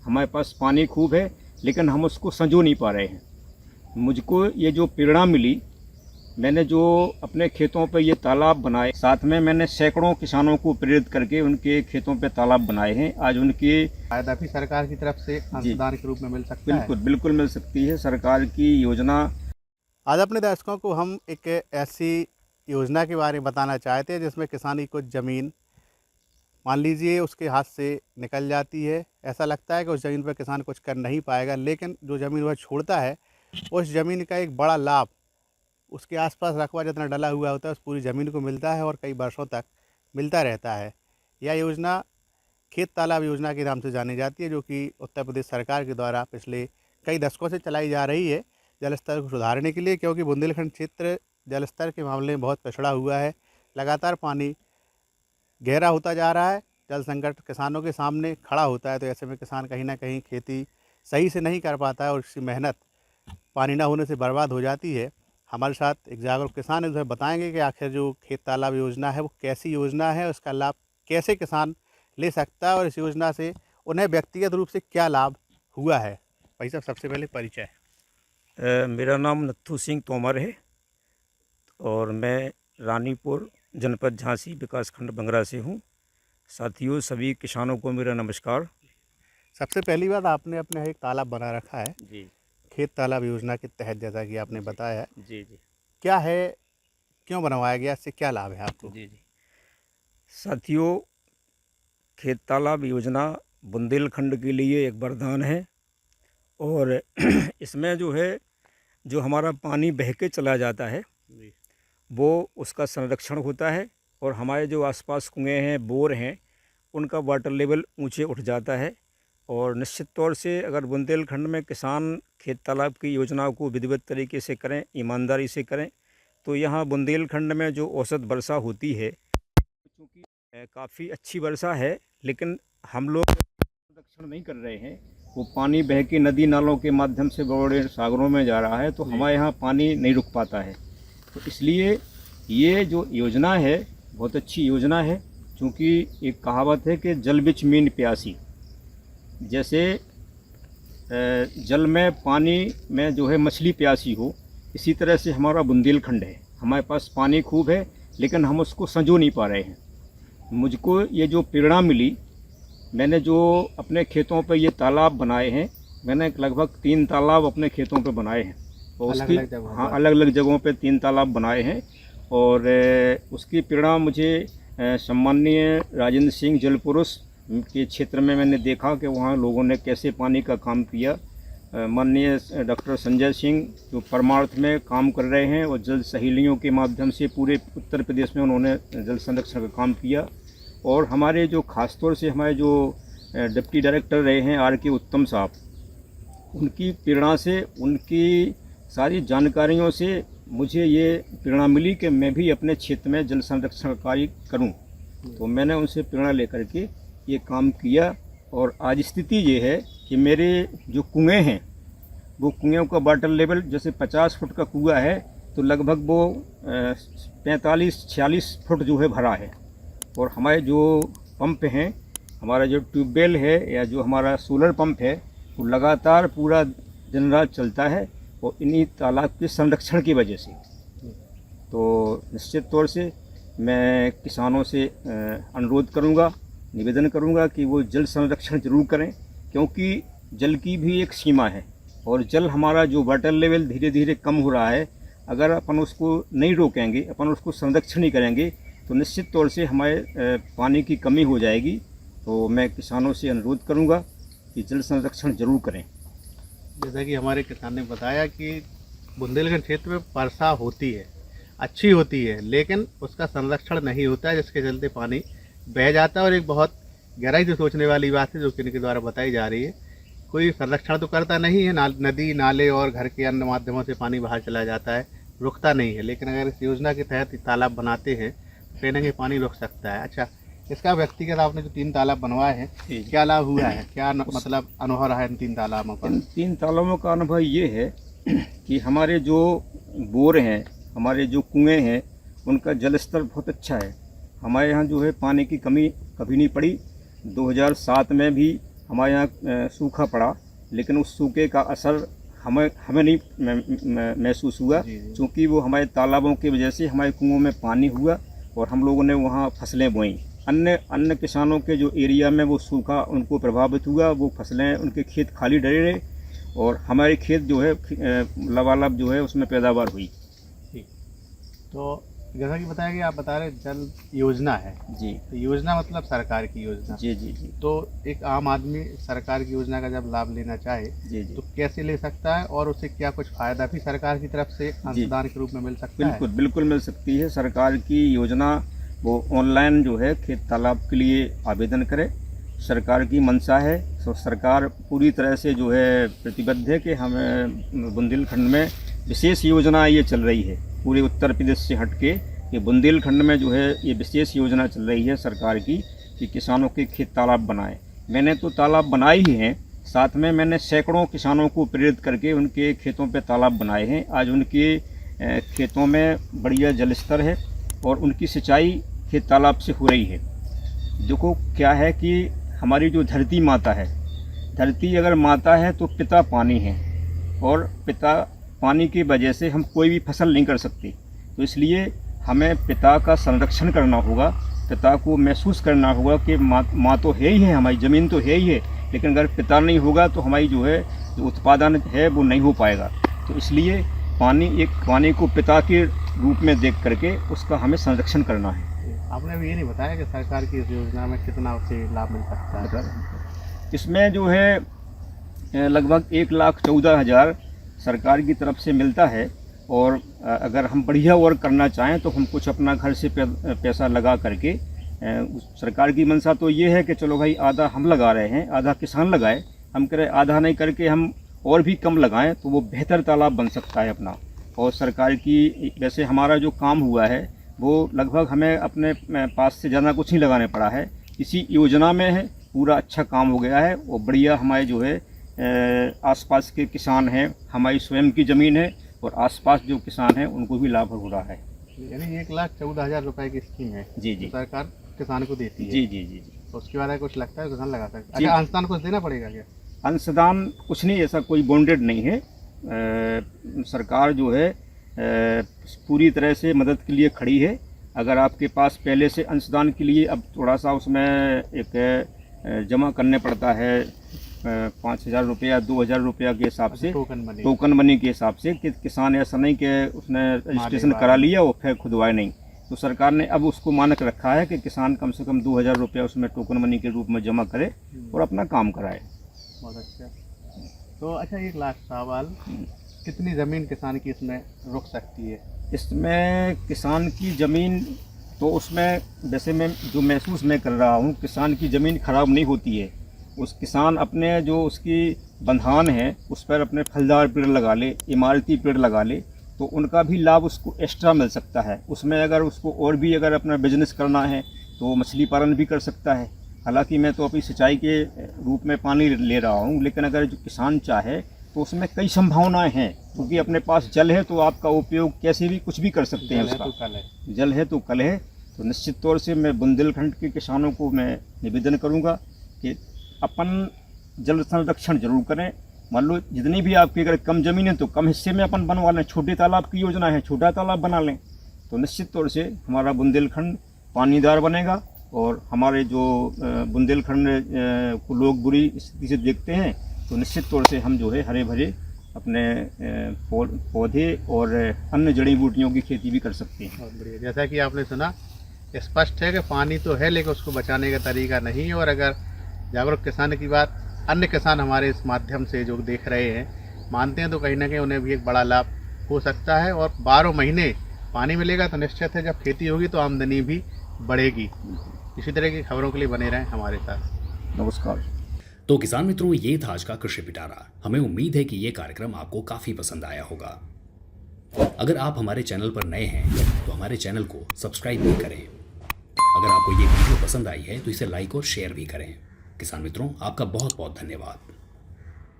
हमारे पास पानी खूब है, लेकिन हम उसको संजो नहीं पा रहे हैं। मुझको ये जो प्रेरणा मिली, मैंने जो अपने खेतों पे ये तालाब बनाए, साथ में मैंने सैकड़ों किसानों को प्रेरित करके उनके खेतों पे तालाब बनाए हैं। आज उनके फायदा भी सरकार की तरफ से अंशदान के रूप में मिल सकता है। बिल्कुल बिल्कुल मिल सकती है। सरकार की योजना। आज अपने दर्शकों को हम एक ऐसी योजना के बारे में बताना चाहते हैं जिसमें किसान की कुछ ज़मीन मान लीजिए उसके हाथ से निकल जाती है। ऐसा लगता है कि उस ज़मीन पर किसान कुछ कर नहीं पाएगा, लेकिन जो ज़मीन वह छोड़ता है उस ज़मीन का एक बड़ा लाभ उसके आसपास रकबा जितना डला हुआ होता है उस पूरी ज़मीन को मिलता है और कई वर्षों तक मिलता रहता है। यह योजना खेत तालाब योजना के नाम से जानी जाती है, जो कि उत्तर प्रदेश सरकार के द्वारा पिछले कई दशकों से चलाई जा रही है जल स्तर को सुधारने के लिए, क्योंकि बुंदेलखंड क्षेत्र जल स्तर के मामले में बहुत पिछड़ा हुआ है। लगातार पानी गहरा होता जा रहा है, जल संकट किसानों के सामने खड़ा होता है, तो ऐसे में किसान कहीं ना कहीं खेती सही से नहीं कर पाता है और उसकी मेहनत पानी ना होने से बर्बाद हो जाती है। हमारे साथ एक जागरूक किसान है, जो बताएंगे कि आखिर जो खेत तालाब योजना है वो कैसी योजना है, उसका लाभ कैसे किसान ले सकता है और इस योजना से उन्हें व्यक्तिगत रूप से क्या लाभ हुआ है। भाई साहब, सबसे पहले परिचय। मेरा नाम नत्थू सिंह तोमर है और मैं रानीपुर जनपद झांसी विकासखंड बंगरा से हूँ। साथियों, सभी किसानों को मेरा नमस्कार। सबसे पहली बात, आपने अपने एक तालाब बना रखा है जी खेत तालाब योजना के तहत, जैसा कि आपने बताया है। जी जी क्या है, क्यों बनवाया गया, इससे क्या लाभ है आपको? जी जी साथियों, खेत तालाब योजना बुंदेलखंड के लिए एक वरदान है और इसमें जो है, जो हमारा पानी बह के चला जाता है जी। वो उसका संरक्षण होता है और हमारे जो आसपास कुएं हैं, बोर हैं, उनका वाटर लेवल ऊंचे उठ जाता है। और निश्चित तौर से अगर बुंदेलखंड में किसान खेत तालाब की योजनाओं को विधिवत तरीके से करें, ईमानदारी से करें, तो यहाँ बुंदेलखंड में जो औसत वर्षा होती है, चूँकि काफ़ी अच्छी वर्षा है, लेकिन हम लोग संरक्षण नहीं कर रहे हैं। वो पानी बह के नदी नालों के माध्यम से बड़े सागरों में जा रहा है, तो हमारे यहाँ पानी नहीं रुक पाता है। तो इसलिए ये जो योजना है बहुत अच्छी योजना है, क्योंकि एक कहावत है कि जल बिच मीन प्यासी। जैसे जल में, पानी में जो है मछली प्यासी हो, इसी तरह से हमारा बुंदेलखंड है। हमारे पास पानी खूब है, लेकिन हम उसको संजो नहीं पा रहे हैं। मुझको ये जो प्रेरणा मिली, मैंने जो अपने खेतों पे ये तालाब बनाए हैं, मैंने लगभग 3 तालाब अपने खेतों पे बनाए हैं और उसकी अलग अलग जगहों पे 3 तालाब बनाए हैं। और उसकी प्रेरणा मुझे सम्माननीय राजेंद्र सिंह जल पुरुष के क्षेत्र में मैंने देखा कि वहाँ लोगों ने कैसे पानी का काम किया। माननीय डॉक्टर संजय सिंह जो परमार्थ में काम कर रहे हैं और जल सहेलियों के माध्यम से पूरे उत्तर प्रदेश में उन्होंने जल संरक्षण का काम किया। और हमारे जो खासतौर से हमारे जो डिप्टी डायरेक्टर रहे हैं R.K. उत्तम साहब, उनकी प्रेरणा से, उनकी सारी जानकारियों से मुझे ये प्रेरणा मिली कि मैं भी अपने क्षेत्र में जल संरक्षण कार्य करूं। तो मैंने उनसे प्रेरणा लेकर के ये काम किया और आज स्थिति ये है कि मेरे जो कुएँ हैं, वो कुएँ का वाटर लेवल, जैसे 50 फुट का कुआं है तो लगभग वो 45-46 फुट जो है भरा है। और हमारे जो पंप हैं, हमारा जो ट्यूबवेल है या जो हमारा सोलर पंप है, वो लगातार पूरा दिन रात चलता है और इन्हीं तालाब के संरक्षण की वजह से। तो निश्चित तौर से मैं किसानों से अनुरोध करूंगा, निवेदन करूंगा कि वो जल संरक्षण जरूर करें, क्योंकि जल की भी एक सीमा है और जल हमारा जो वाटर लेवल धीरे धीरे कम हो रहा है, अगर अपन उसको नहीं रोकेंगे, अपन उसको संरक्षण नहीं करेंगे, तो निश्चित तौर से हमारे पानी की कमी हो जाएगी। तो मैं किसानों से अनुरोध करूंगा कि जल संरक्षण जरूर करें। जैसा कि हमारे किसान ने बताया कि बुंदेलखंड क्षेत्र में वर्षा होती है, अच्छी होती है, लेकिन उसका संरक्षण नहीं होता है, जिसके चलते पानी बह जाता है। और एक बहुत गहराई से सोचने वाली बात है जो कि इनके द्वारा बताई जा रही है, कोई संरक्षण तो करता नहीं है, नदी नाले और घर के अन्य माध्यमों से पानी बाहर चला जाता है, रुकता नहीं है। लेकिन अगर इस योजना के तहत तालाब बनाते हैं तो कहीं ना कहीं पानी रुक सकता है। अच्छा, इसका व्यक्तिगत आपने जो 3 तालाब बनवाए हैं, क्या लाभ हुआ है, क्या मतलब अनुभव रहा है इन 3 तालाबों का? इन 3 तालाबों का अनुभव ये है कि हमारे जो बोर हैं, हमारे जो कुएँ हैं, उनका जल स्तर बहुत अच्छा है। हमारे यहाँ जो है पानी की कमी कभी नहीं पड़ी। 2007 में भी हमारे यहाँ सूखा पड़ा, लेकिन उस सूखे का असर हमें नहीं महसूस हुआ, क्योंकि वो हमारे तालाबों की वजह से हमारे कुओं में पानी हुआ और हम लोगों ने वहाँ फसलें बोईं। अन्य किसानों के जो एरिया में वो सूखा उनको प्रभावित हुआ, वो फसलें उनके खेत खाली डरे रहे और हमारे खेत जो है लबालब जो है उसमें पैदावार हुई। ठीक। तो जैसा कि बताया कि आप बता रहे जल योजना है जी। तो योजना मतलब सरकार की योजना। जी जी जी। तो एक आम आदमी सरकार की योजना का जब लाभ लेना चाहे जी जी तो कैसे ले सकता है और उसे क्या कुछ फायदा भी सरकार की तरफ से अनुदान के रूप में मिल सकता है? बिल्कुल बिल्कुल मिल सकती है। सरकार की योजना वो ऑनलाइन जो है खेत तालाब के लिए आवेदन करे। सरकार की मंशा है, तो सरकार पूरी तरह से जो है प्रतिबद्ध है कि हमें बुंदेलखंड में विशेष योजना ये चल रही है, पूरे उत्तर प्रदेश से हट के ये बुंदेलखंड में जो है ये विशेष योजना चल रही है सरकार की कि किसानों के खेत तालाब बनाएं। मैंने तो तालाब बनाए ही हैं, साथ में मैंने सैकड़ों किसानों को प्रेरित करके उनके खेतों पे तालाब बनाए हैं। आज उनके खेतों में बढ़िया जल स्तर है और उनकी सिंचाई खेत तालाब से हो रही है। देखो क्या है कि हमारी जो धरती माता है, धरती अगर माता है तो पिता पानी है और पिता पानी की वजह से हम कोई भी फसल नहीं कर सकते। तो इसलिए हमें पिता का संरक्षण करना होगा, पिता को महसूस करना होगा कि माँ तो है ही है, हमारी ज़मीन तो है ही है, लेकिन अगर पिता नहीं होगा तो हमारी जो है जो उत्पादन है वो नहीं हो पाएगा। तो इसलिए पानी को पिता के रूप में देख करके उसका हमें संरक्षण करना है। आपने अभी ये नहीं बताया कि सरकार की इस योजना में कितना उसे लाभ मिल सकता है? इसमें जो है लगभग 1,14,000 सरकार की तरफ से मिलता है और अगर हम बढ़िया वर्क करना चाहें तो हम कुछ अपना घर से पैसा लगा करके सरकार की मंशा तो ये है कि चलो भाई आधा हम लगा रहे हैं, आधा किसान लगाए, हम कह रहे आधा नहीं करके हम और भी कम लगाएं तो वो बेहतर तालाब बन सकता है अपना। और सरकार की वैसे हमारा जो काम हुआ है वो लगभग हमें अपने पास से ज़्यादा कुछ नहीं लगाने पड़ा है, इसी योजना में है पूरा अच्छा काम हो गया है। और बढ़िया हमारे जो है आसपास के किसान हैं, हमारी स्वयं की ज़मीन है और आसपास जो किसान हैं उनको भी लाभ हो रहा है। यानी 1,14,000 रुपए की स्कीम है जी जी, तो सरकार किसान को देती है। जी जी जी जी। तो उसके बाद कुछ लगता है किसान लगा सकता है? अच्छा, अनुदान कुछ देना पड़ेगा क्या? अंशदान कुछ नहीं, ऐसा कोई बॉन्डेड नहीं है। सरकार जो है पूरी तरह से मदद के लिए खड़ी है। अगर आपके पास पहले से अंशदान के लिए अब थोड़ा सा उसमें एक जमा करने पड़ता है 5,000 रुपया 2,000 रुपया के हिसाब से, टोकन मनी के हिसाब से, कि किसान ऐसा नहीं कि उसने रजिस्ट्रेशन करा लिया और फिर खुदवाए नहीं। तो सरकार ने अब उसको मानक रखा है कि किसान कम से कम 2,000 रुपया उसमें टोकन मनी के रूप में जमा करे और अपना काम कराए। बहुत अच्छा। तो अच्छा, एक लास्ट सवाल, कितनी ज़मीन किसान की इसमें रुक सकती है? इसमें किसान की ज़मीन तो उसमें वैसे मैं जो महसूस मैं कर रहा हूँ, किसान की ज़मीन ख़राब नहीं होती है। उस किसान अपने जो उसकी बंधान है उस पर अपने फलदार पेड़ लगा ले, इमारती पेड़ लगा ले, तो उनका भी लाभ उसको एक्स्ट्रा मिल सकता है। उसमें अगर उसको और भी अगर अपना बिजनेस करना है तो मछली पालन भी कर सकता है। हालांकि मैं तो अपनी सिंचाई के रूप में पानी ले रहा हूँ, लेकिन अगर जो किसान चाहे तो उसमें कई संभावनाएं हैं, क्योंकि अपने पास जल है तो आपका उपयोग कैसे भी कुछ भी कर सकते हैं। उसका जल है तो कल है। तो निश्चित तौर से मैं बुंदेलखंड के किसानों को मैं निवेदन करूँगा कि अपन जल संरक्षण जरूर करें। मान लो जितनी भी आपकी अगर कम ज़मीन है तो कम हिस्से में अपन बनवा लें, छोटे तालाब की योजना है, छोटा तालाब बना लें, तो निश्चित तौर से हमारा बुंदेलखंड पानीदार बनेगा। और हमारे जो बुंदेलखंड को लोग बुरी स्थिति से देखते हैं तो निश्चित तौर से हम जो है हरे भरे अपने पौधे और अन्य जड़ी बूटियों की खेती भी कर सकते हैं। बहुत बढ़िया। जैसा कि आपने सुना, स्पष्ट है कि पानी तो है लेकिन उसको बचाने का तरीका नहीं है। और अगर जागरूक किसान की बात अन्य किसान हमारे इस माध्यम से जो देख रहे हैं मानते हैं तो कहीं ना कहीं उन्हें भी एक बड़ा लाभ हो सकता है। और 12 महीने पानी मिलेगा तो निश्चित है जब खेती होगी तो आमदनी भी बढ़ेगी। इसी तरह की खबरों के लिए बने रहें हमारे साथ। नमस्कार। तो किसान मित्रों, ये था आज का कृषि पिटारा। हमें उम्मीद है कि ये कार्यक्रम आपको काफी पसंद आया होगा। अगर आप हमारे चैनल पर नए हैं तो हमारे चैनल को सब्सक्राइब भी करें। अगर आपको ये वीडियो पसंद आई है तो इसे लाइक और शेयर भी करें। किसान मित्रों, आपका बहुत बहुत धन्यवाद।